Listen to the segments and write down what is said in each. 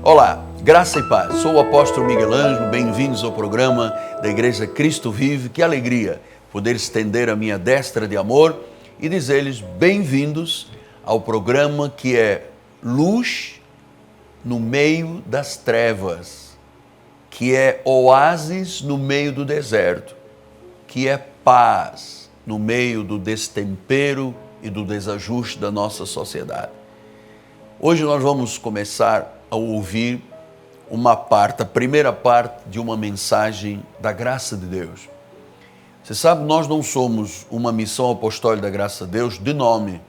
Olá, graça e paz. Sou o apóstolo Miguel Ângelo, bem-vindos ao programa da Igreja Cristo Vive. Que alegria poder estender a minha destra de amor e dizer-lhes bem-vindos ao programa que é Luz no meio das trevas, que é oásis no meio do deserto, que é paz no meio do destempero e do desajuste da nossa sociedade. Hoje nós vamos começar a ouvir a primeira parte de uma mensagem da graça de Deus. Você sabe, nós não somos uma missão apostólica da graça de Deus de nome.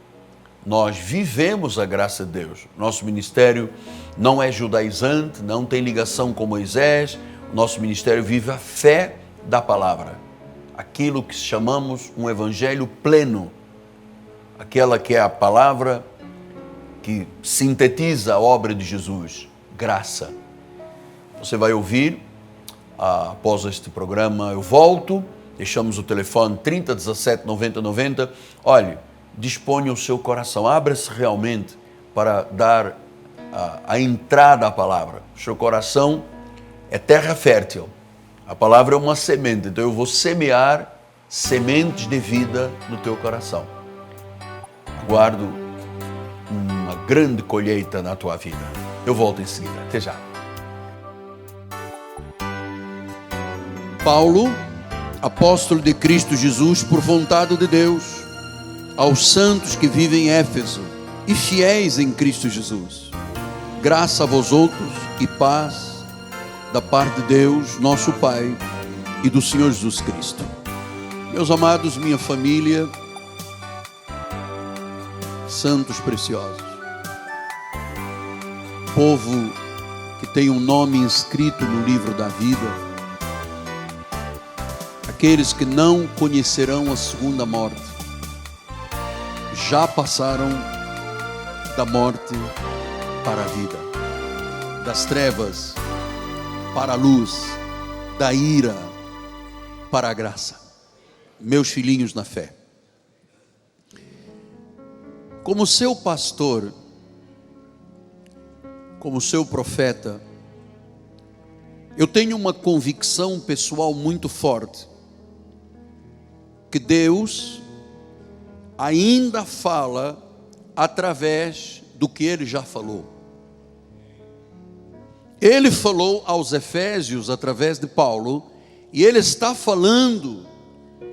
Nós vivemos a graça de Deus. Nosso ministério não é judaizante, não tem ligação com Moisés. Nosso ministério vive a fé da palavra. Aquilo que chamamos um evangelho pleno. Aquela que é a palavra que sintetiza a obra de Jesus, graça. Você vai ouvir, após este programa eu volto, deixamos o telefone 30 17 90 90. Olhe, disponha o seu coração, abra-se realmente para dar a entrada à palavra. O seu coração é terra fértil, a palavra é uma semente, então eu vou semear sementes de vida no teu coração. Aguardo uma grande colheita na tua vida. Eu volto em seguida. Até já. Paulo, apóstolo de Cristo Jesus, por vontade de Deus, aos santos que vivem em Éfeso e fiéis em Cristo Jesus. Graça a vós outros e paz da parte de Deus, nosso Pai, e do Senhor Jesus Cristo. Meus amados, minha família, santos preciosos, povo que tem um nome inscrito no livro da vida, aqueles que não conhecerão a segunda morte, já passaram da morte para a vida, das trevas para a luz, da ira para a graça. Meus filhinhos na fé, como seu pastor, como seu profeta, eu tenho uma convicção pessoal muito forte, que Deus ainda fala através do que Ele já falou. Ele falou aos Efésios através de Paulo, e Ele está falando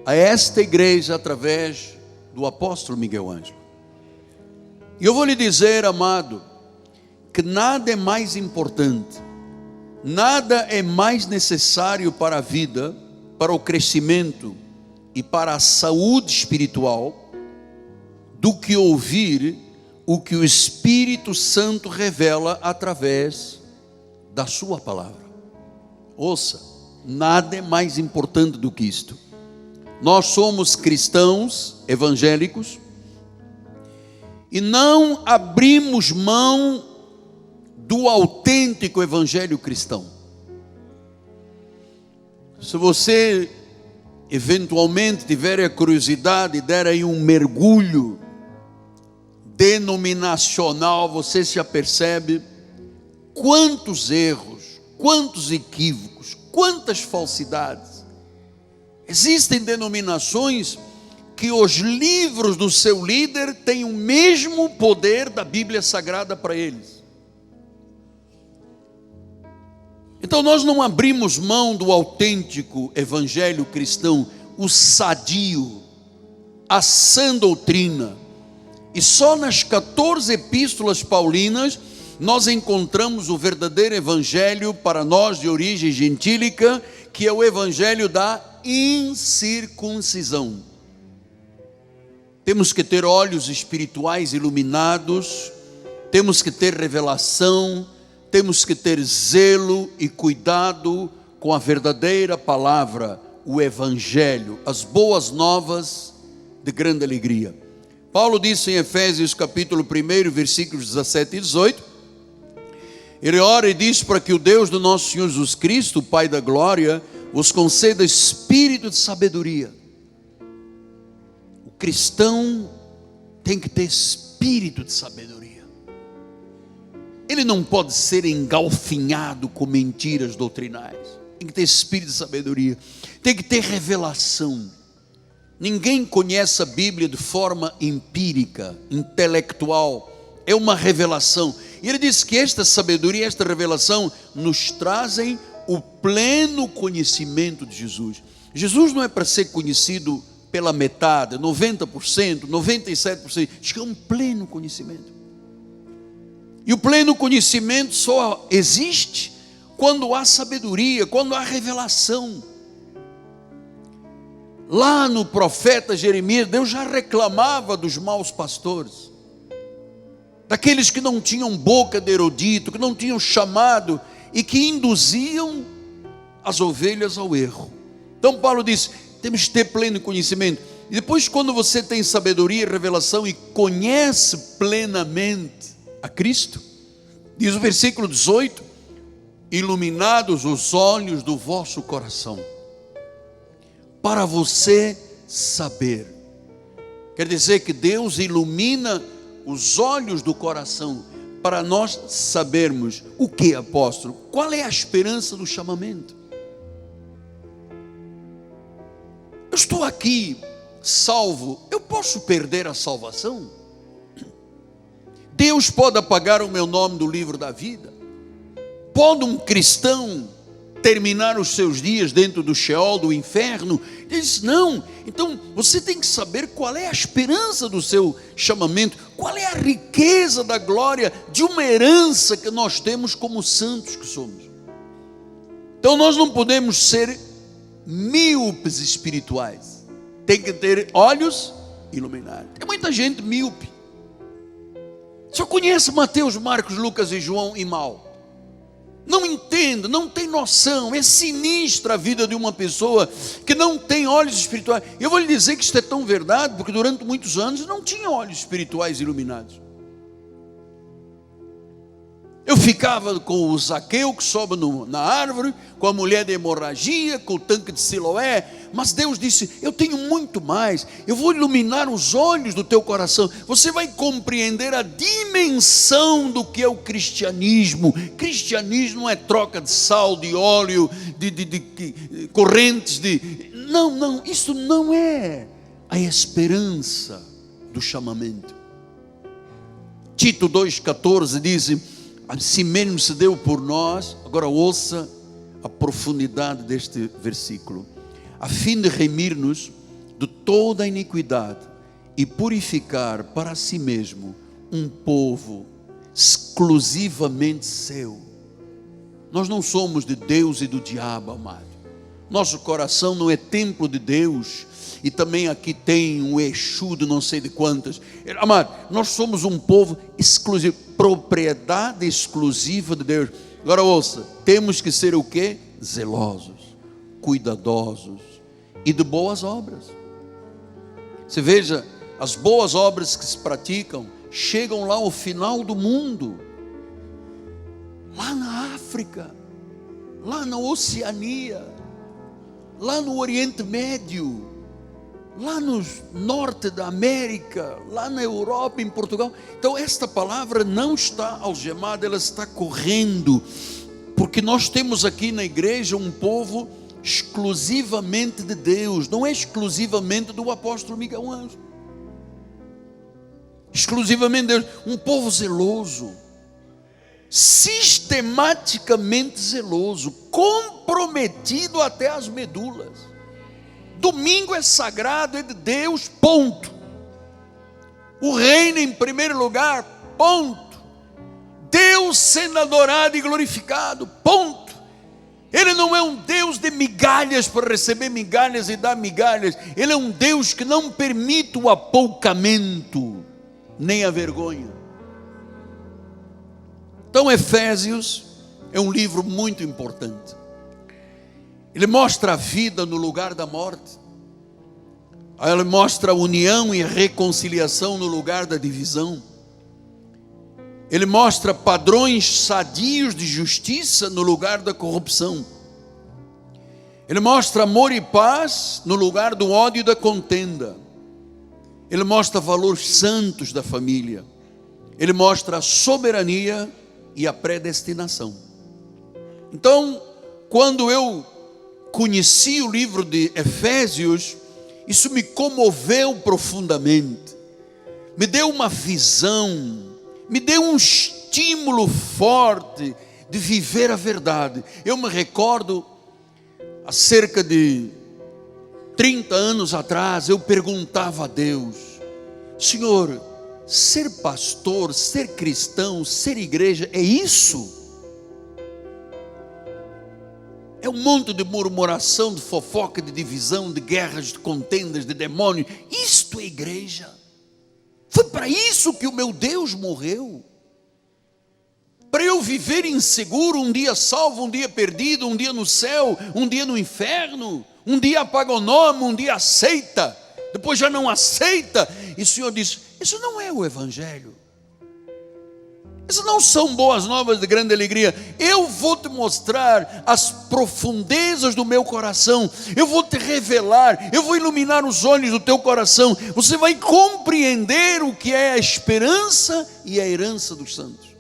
a esta igreja através do apóstolo Miguel Ângelo. E eu vou lhe dizer, amado, que nada é mais importante, nada é mais necessário para a vida, para o crescimento e para a saúde espiritual, do que ouvir o que o Espírito Santo revela através da sua palavra. Ouça, nada é mais importante do que isto. Nós somos cristãos evangélicos, e não abrimos mão do autêntico evangelho cristão. Se você eventualmente tiver a curiosidade e der aí um mergulho denominacional, você já percebe quantos erros, quantos equívocos, quantas falsidades. Existem denominações que os livros do seu líder têm o mesmo poder da Bíblia Sagrada para eles. Então nós não abrimos mão do autêntico evangelho cristão, o sadio, a sã doutrina. E só nas 14 epístolas paulinas nós encontramos o verdadeiro evangelho para nós de origem gentílica, que é o evangelho da incircuncisão. Temos que ter olhos espirituais iluminados, temos que ter revelação, temos que ter zelo e cuidado com a verdadeira palavra, o Evangelho, as boas novas de grande alegria. Paulo disse em Efésios capítulo 1, versículos 17 e 18, ele ora e diz para que o Deus do nosso Senhor Jesus Cristo, o Pai da glória, vos conceda espírito de sabedoria. O cristão tem que ter espírito de sabedoria. ele não pode ser engalfinhado com mentiras doutrinais. Tem que ter espírito de sabedoria, tem que ter revelação. Ninguém conhece a Bíblia de forma empírica, intelectual, é uma revelação. E ele diz que esta sabedoria, esta revelação nos trazem o pleno conhecimento de Jesus. Jesus não é para ser conhecido pela metade, 90%, 97%, diz que é um pleno conhecimento. E o pleno conhecimento só existe quando há sabedoria, quando há revelação. Lá no profeta Jeremias, Deus já reclamava dos maus pastores, daqueles que não tinham boca de erudito, que não tinham chamado e que induziam as ovelhas ao erro. Então Paulo diz, temos que ter pleno conhecimento. E depois, quando você tem sabedoria e revelação e conhece plenamente a Cristo, diz o versículo 18, iluminados os olhos do vosso coração, para você saber. Quer dizer que Deus ilumina os olhos do coração para nós sabermos o que, apóstolo? Qual é a esperança do chamamento? Eu estou aqui salvo, eu posso perder a salvação? Deus pode apagar o meu nome do livro da vida? Pode um cristão terminar os seus dias dentro do Sheol, do inferno? Ele diz, não. Então você tem que saber qual é a esperança do seu chamamento, qual é a riqueza da glória de uma herança que nós temos como santos que somos. Então nós não podemos ser míopes espirituais, tem que ter olhos iluminados. Tem muita gente míope, só conhece Mateus, Marcos, Lucas e João e mal. Não entende, não tem noção. É sinistra a vida de uma pessoa que não tem olhos espirituais. Eu vou lhe dizer que isto é tão verdade, porque durante muitos anos não tinha olhos espirituais iluminados. Eu ficava com o Zaqueu que sobe na árvore, com a mulher de hemorragia, com o tanque de Siloé, mas Deus disse, eu tenho muito mais, eu vou iluminar os olhos do teu coração, você vai compreender a dimensão do que é o cristianismo. Cristianismo não é troca de sal, de óleo, de correntes, não, isso não é a esperança do chamamento. Tito 2,14 diz, assim mesmo se deu por nós. Agora ouça a profundidade deste versículo, a fim de remir-nos de toda a iniquidade e purificar para si mesmo um povo exclusivamente seu. Nós não somos de Deus e do diabo, amado. Nosso coração não é templo de Deus. E também aqui tem um Exu de não sei de quantas. Amado, nós somos um povo exclusivo, propriedade exclusiva de Deus. Agora ouça, temos que ser o quê? Zelosos, cuidadosos e de boas obras. Você veja, as boas obras que se praticam chegam lá ao final do mundo, lá na África, lá na Oceania, lá no Oriente Médio, lá no norte da América, lá na Europa, em Portugal. Então esta palavra não está algemada, ela está correndo, porque nós temos aqui na igreja um povo exclusivamente de Deus, não é exclusivamente do apóstolo Miguel Ângelo, exclusivamente de Deus, um povo zeloso, sistematicamente zeloso, comprometido até as medulas. Domingo é sagrado, é de Deus, ponto. O reino em primeiro lugar, ponto. Deus sendo adorado e glorificado, ponto. Ele não é um Deus de migalhas para receber migalhas e dar migalhas. Ele é um Deus que não permite o apoucamento, nem a vergonha. Então Efésios é um livro muito importante. Ele mostra a vida no lugar da morte. Ele mostra a união e a reconciliação no lugar da divisão. Ele mostra padrões sadios de justiça no lugar da corrupção. Ele mostra amor e paz no lugar do ódio e da contenda. Ele mostra valores santos da família. Ele mostra a soberania e a predestinação. Então, quando eu conheci o livro de Efésios, isso me comoveu profundamente, me deu uma visão, me deu um estímulo forte de viver a verdade. Eu me recordo, há cerca de 30 anos atrás, eu perguntava a Deus: Senhor, ser pastor, ser cristão, ser igreja, é isso? É um monte de murmuração, de fofoca, de divisão, de guerras, de contendas, de demônios. Isto é igreja? Foi para isso que o meu Deus morreu? Para eu viver inseguro, um dia salvo, um dia perdido, um dia no céu, um dia no inferno, um dia apaga o nome, um dia aceita, depois já não aceita. E o Senhor diz: isso não é o Evangelho. Essas não são boas novas de grande alegria. Eu vou te mostrar as profundezas do meu coração. Eu vou te revelar. Eu vou iluminar os olhos do teu coração. Você vai compreender o que é a esperança e a herança dos santos.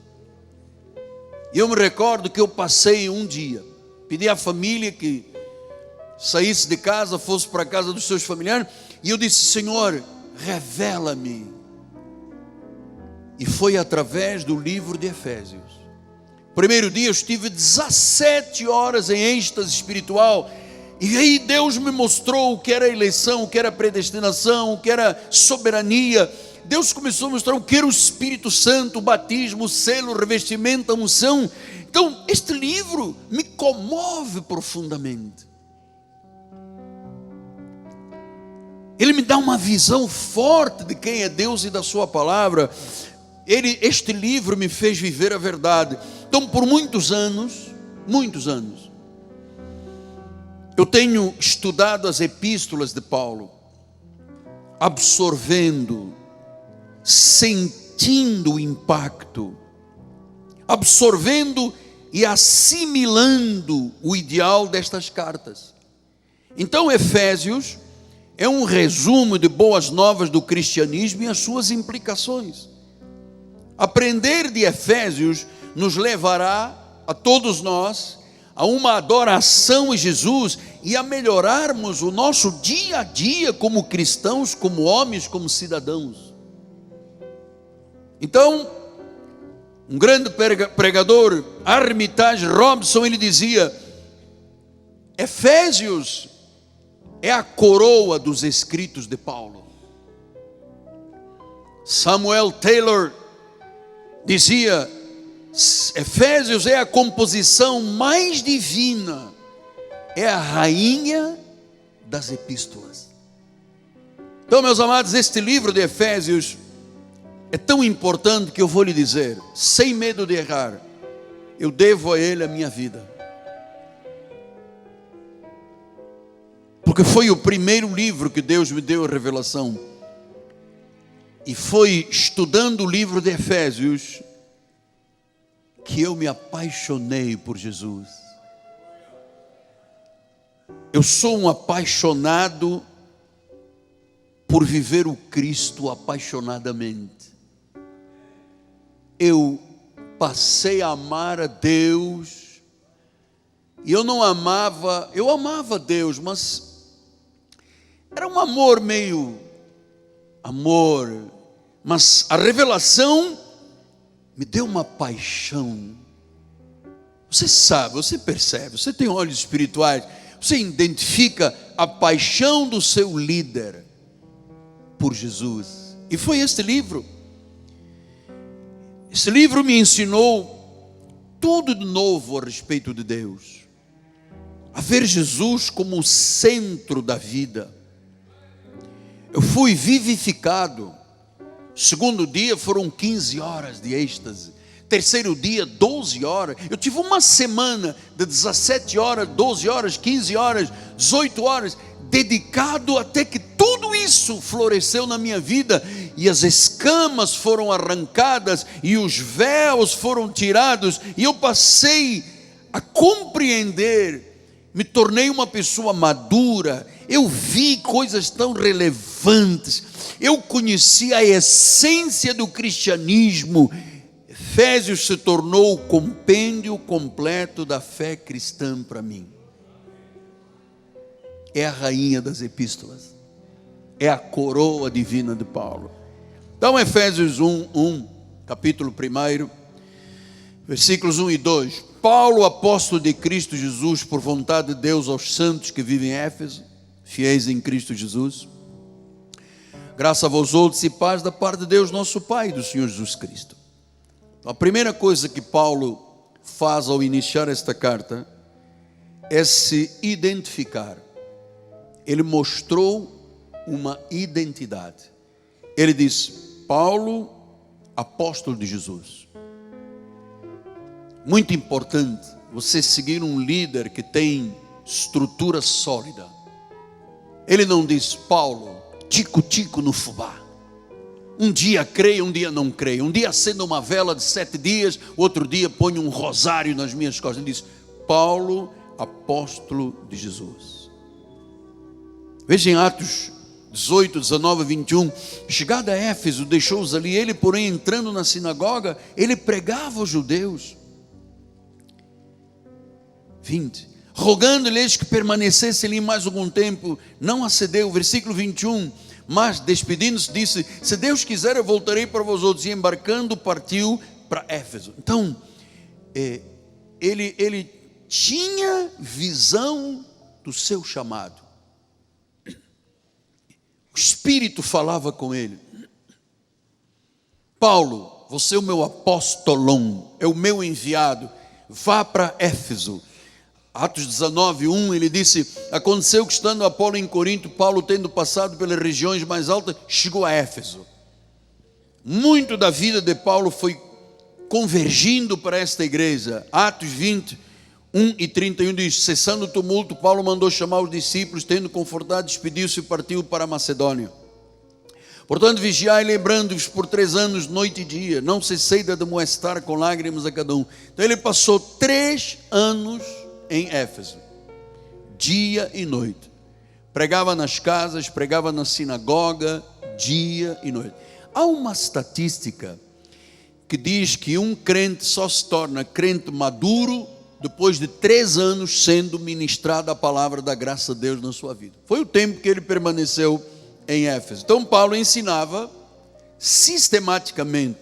E eu me recordo que eu passei um dia, pedi à família que saísse de casa, fosse para a casa dos seus familiares, e eu disse: Senhor, revela-me. E foi através do livro de Efésios. Primeiro dia eu estive 17 horas em êxtase espiritual. E aí Deus me mostrou o que era eleição, o que era predestinação, o que era soberania. Deus começou a mostrar o que era o Espírito Santo, o batismo, o selo, o revestimento, a unção. Então este livro me comove profundamente. Ele me dá uma visão forte de quem é Deus e da sua palavra. Este livro me fez viver a verdade. Então, por muitos anos, eu tenho estudado as epístolas de Paulo, absorvendo, sentindo o impacto, absorvendo e assimilando o ideal destas cartas. Então, Efésios é um resumo de boas novas do cristianismo e as suas implicações. Aprender de Efésios nos levará a todos nós a uma adoração a Jesus e a melhorarmos o nosso dia a dia como cristãos, como homens, como cidadãos. Então, um grande pregador, Armitage Robson, ele dizia: Efésios é a coroa dos escritos de Paulo. Samuel Taylor dizia: Efésios é a composição mais divina, é a rainha das epístolas. Então, meus amados, este livro de Efésios é tão importante que eu vou lhe dizer, sem medo de errar, eu devo a ele a minha vida, porque foi o primeiro livro que Deus me deu a revelação. E foi estudando o livro de Efésios que eu me apaixonei por Jesus. Eu sou um apaixonado por viver o Cristo apaixonadamente. Eu passei a amar a Deus. E eu não amava, eu amava Deus, mas era um amor meio amor, mas a revelação me deu uma paixão. Você sabe, você percebe, você tem olhos espirituais, você identifica a paixão do seu líder por Jesus. E foi este livro. Este livro me ensinou tudo de novo a respeito de Deus, a ver Jesus como o centro da vida. Eu fui vivificado. Segundo dia foram 15 horas de êxtase. Terceiro dia, 12 horas. Eu tive uma semana de 17 horas, 12 horas, 15 horas, 18 horas, dedicado até que tudo isso floresceu na minha vida. E as escamas foram arrancadas e os véus foram tirados. E eu passei a compreender, me tornei uma pessoa madura. Eu vi coisas tão relevantes. Eu conheci a essência do cristianismo. Efésios se tornou o compêndio completo da fé cristã para mim. É a rainha das epístolas. É a coroa divina de Paulo. Então, Efésios 1, capítulo 1, versículos 1 e 2. Paulo, apóstolo de Cristo Jesus, por vontade de Deus, aos santos que vivem em Éfeso, fiéis em Cristo Jesus. Graça a vós outros e paz da parte de Deus, nosso Pai, e do Senhor Jesus Cristo. A primeira coisa que Paulo faz ao iniciar esta carta é se identificar. Ele mostrou uma identidade. Ele diz: Paulo, apóstolo de Jesus. Muito importante você seguir um líder que tem estrutura sólida. Ele não diz: Paulo, tico-tico no fubá. Um dia creio, um dia não creio. Um dia acendo uma vela de 7 dias, outro dia ponho um rosário nas minhas costas. Ele diz: Paulo, apóstolo de Jesus. Veja em Atos 18, 19, 21. Chegado a Éfeso, deixou-os ali. Ele, porém, entrando na sinagoga, ele pregava aos judeus. 20. Rogando-lhes que permanecessem ali mais algum tempo, não acedeu. Versículo 21. Mas, despedindo-se, disse: se Deus quiser, eu voltarei para vós outros. E embarcando, partiu para Éfeso. Então, ele tinha visão do seu chamado. O Espírito falava com ele: Paulo, você é o meu apóstolão, é o meu enviado, vá para Éfeso. Atos 19, 1, ele disse: aconteceu que estando Apolo em Corinto, Paulo, tendo passado pelas regiões mais altas, chegou a Éfeso. Muito da vida de Paulo foi convergindo para esta igreja. Atos 20, 1 e 31 diz: cessando o tumulto, Paulo mandou chamar os discípulos, tendo confortado, despediu-se e partiu para a Macedônia. Portanto, vigiai, lembrando-vos por 3 anos, noite e dia, não cessei de admoestar com lágrimas a cada um. Então ele passou 3 anos em Éfeso, dia e noite. Pregava nas casas, pregava na sinagoga, dia e noite. Há uma estatística que diz que um crente só se torna crente maduro depois de 3 anos sendo ministrada a palavra da graça de Deus na sua vida. Foi o tempo que ele permaneceu em Éfeso. Então Paulo ensinava sistematicamente,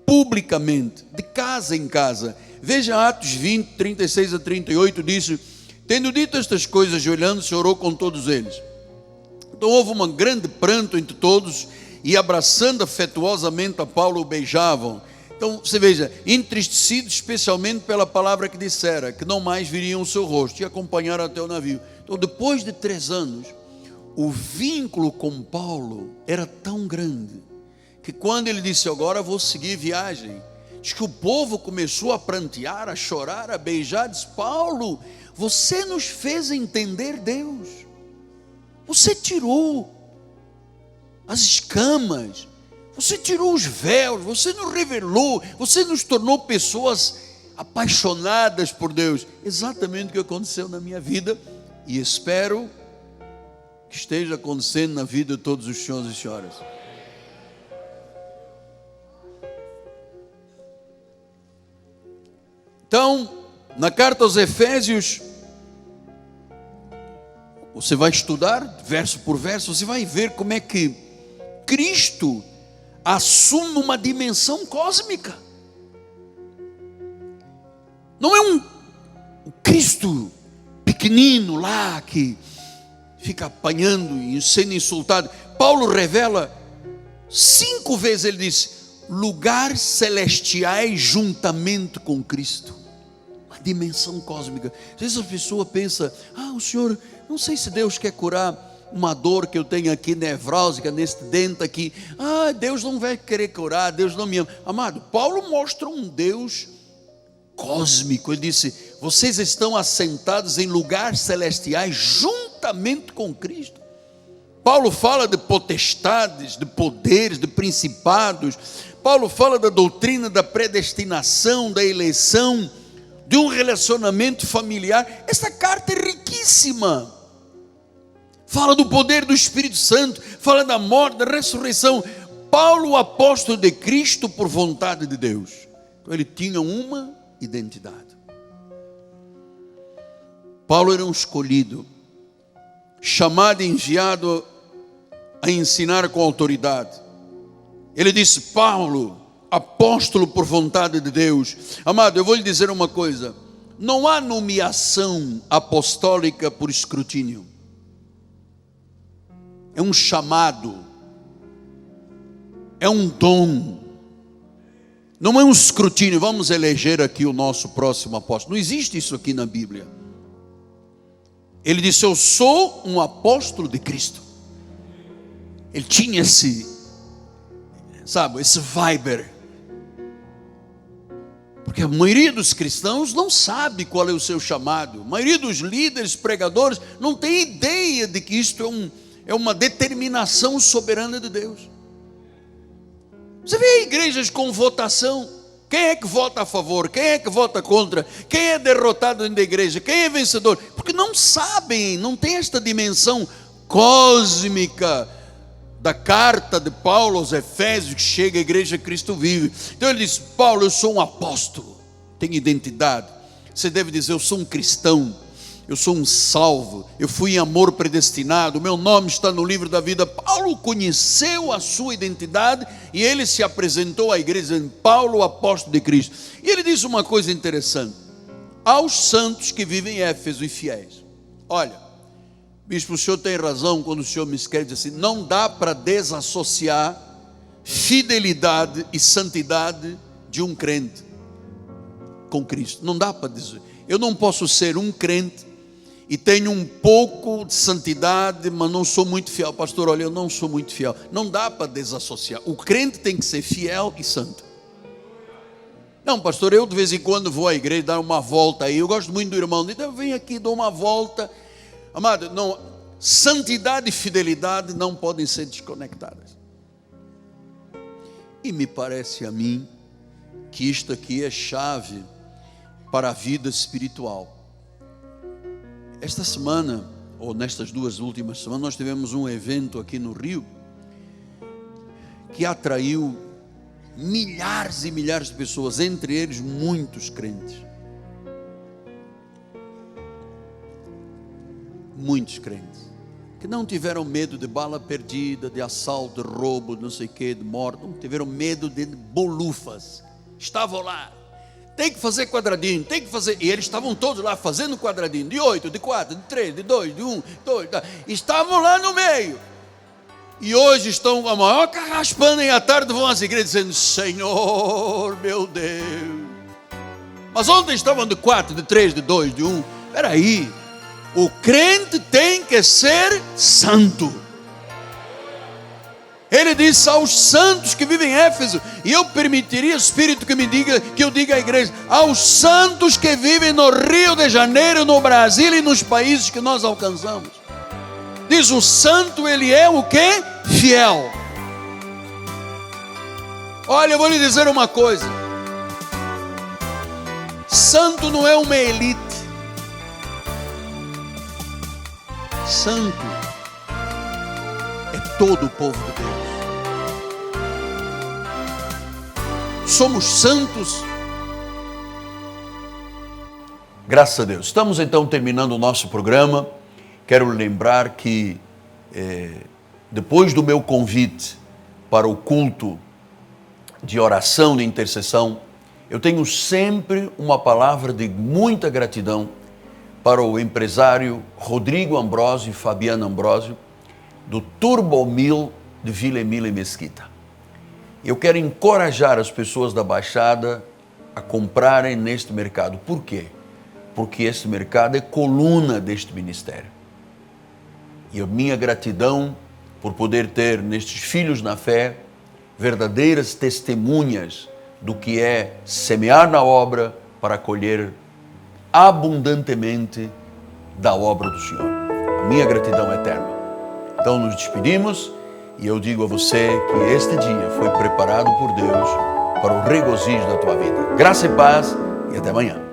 publicamente, de casa em casa. Veja Atos 20, 36 a 38, disse: tendo dito estas coisas, ajoelhando-se, orou com todos eles. Então houve um grande pranto entre todos, e abraçando afetuosamente a Paulo, o beijavam. Então você veja, entristecido especialmente pela palavra que dissera, que não mais viriam o seu rosto, e acompanharam até o navio. Então depois de 3 anos, o vínculo com Paulo era tão grande, que quando ele disse: agora vou seguir viagem, diz que o povo começou a prantear, a chorar, a beijar. Diz: Paulo, você nos fez entender Deus, você tirou as escamas, você tirou os véus, você nos revelou, você nos tornou pessoas apaixonadas por Deus. Exatamente o que aconteceu na minha vida, e espero que esteja acontecendo na vida de todos os senhores e senhoras. Então, na carta aos Efésios, você vai estudar verso por verso, você vai ver como é que Cristo assume uma dimensão cósmica. Não é um Cristo pequenino lá que fica apanhando e sendo insultado. Paulo revela 5 vezes, ele diz: lugares celestiais juntamente com Cristo. Uma dimensão cósmica. Às vezes a pessoa pensa: o Senhor, não sei se Deus quer curar uma dor que eu tenho aqui, nevrósica, neste dente aqui. Deus não vai querer curar, Deus não me ama. Amado, Paulo mostra um Deus cósmico. Ele disse: vocês estão assentados em lugares celestiais juntamente com Cristo. Paulo fala de potestades, de poderes, de principados. Paulo fala da doutrina da predestinação, da eleição, de um relacionamento familiar. Essa carta é riquíssima. Fala do poder do Espírito Santo, fala da morte, da ressurreição. Paulo, o apóstolo de Cristo por vontade de Deus. Então ele tinha uma identidade. Paulo era um escolhido, chamado e enviado a ensinar com autoridade. Ele disse: Paulo, apóstolo por vontade de Deus. Amado, eu vou lhe dizer uma coisa: não há nomeação apostólica por escrutínio. É um chamado, é um dom, não é um escrutínio. Vamos eleger aqui o nosso próximo apóstolo. Não existe isso aqui na Bíblia. Ele disse: eu sou um apóstolo de Cristo. Ele tinha esse vibe. Porque a maioria dos cristãos não sabe qual é o seu chamado. A maioria dos líderes, pregadores, não tem ideia de que isto é uma determinação soberana de Deus. Você vê igrejas com votação. Quem é que vota a favor? Quem é que vota contra? Quem é derrotado dentro da igreja? Quem é vencedor? Porque não sabem, não tem esta dimensão cósmica da carta de Paulo aos Efésios, que chega à igreja Cristo vive. Então ele diz: Paulo, eu sou um apóstolo, tenho identidade. Você deve dizer: eu sou um cristão, eu sou um salvo, eu fui em amor predestinado, o meu nome está no livro da vida. Paulo conheceu a sua identidade e ele se apresentou à igreja dizendo: Paulo, apóstolo de Cristo. E ele diz uma coisa interessante aos santos que vivem em Éfeso e fiéis: olha, bispo, o senhor tem razão quando o senhor me escreve assim, não dá para desassociar fidelidade e santidade de um crente com Cristo. Não dá para dizer. Eu não posso ser um crente e tenho um pouco de santidade, mas não sou muito fiel. Pastor, olha, eu não sou muito fiel. Não dá para desassociar. O crente tem que ser fiel e santo. Não, pastor, eu de vez em quando vou à igreja dar uma volta aí. Eu gosto muito do irmão. Então eu venho aqui, dou uma volta. Amado, não, santidade e fidelidade não podem ser desconectadas. E me parece a mim que isto aqui é chave para a vida espiritual. Esta semana, ou nestas duas últimas semanas, nós tivemos um evento aqui no Rio que atraiu milhares e milhares de pessoas, entre eles muitos crentes. Muitos crentes que não tiveram medo de bala perdida, de assalto, de roubo, de não sei o que, de morte, não tiveram medo de bolufas. Estavam lá, tem que fazer quadradinho, tem que fazer, e eles estavam todos lá fazendo quadradinho, de 8, de 4, de 3, de 2, de 1, 2, estavam lá no meio, e hoje estão com a maior carraspana, e à tarde vão às igrejas dizendo: Senhor, meu Deus. Mas ontem estavam de 4, de 3, de 2, de 1, peraí, o crente tem que ser santo. Ele disse aos santos que vivem em Éfeso, e eu permitiria, Espírito, que eu diga à igreja, aos santos que vivem no Rio de Janeiro, no Brasil e nos países que nós alcançamos. Diz: o santo, ele é o quê? Fiel. Olha, eu vou lhe dizer uma coisa: santo não é uma elite. Santo é todo o povo de Deus. Somos santos. Graças a Deus. Estamos então terminando o nosso programa. Quero lembrar que depois do meu convite para o culto de oração, de intercessão, eu tenho sempre uma palavra de muita gratidão para o empresário Rodrigo Ambrosio e Fabiana Ambrosio, do Turbomil de Vila Emília e Mesquita. Eu quero encorajar as pessoas da Baixada a comprarem neste mercado. Por quê? Porque este mercado é coluna deste ministério. E a minha gratidão por poder ter nestes filhos na fé verdadeiras testemunhas do que é semear na obra para colher abundantemente da obra do Senhor. A minha gratidão é eterna. Então nos despedimos e eu digo a você que este dia foi preparado por Deus para o regozijo da tua vida. Graça e paz e até amanhã.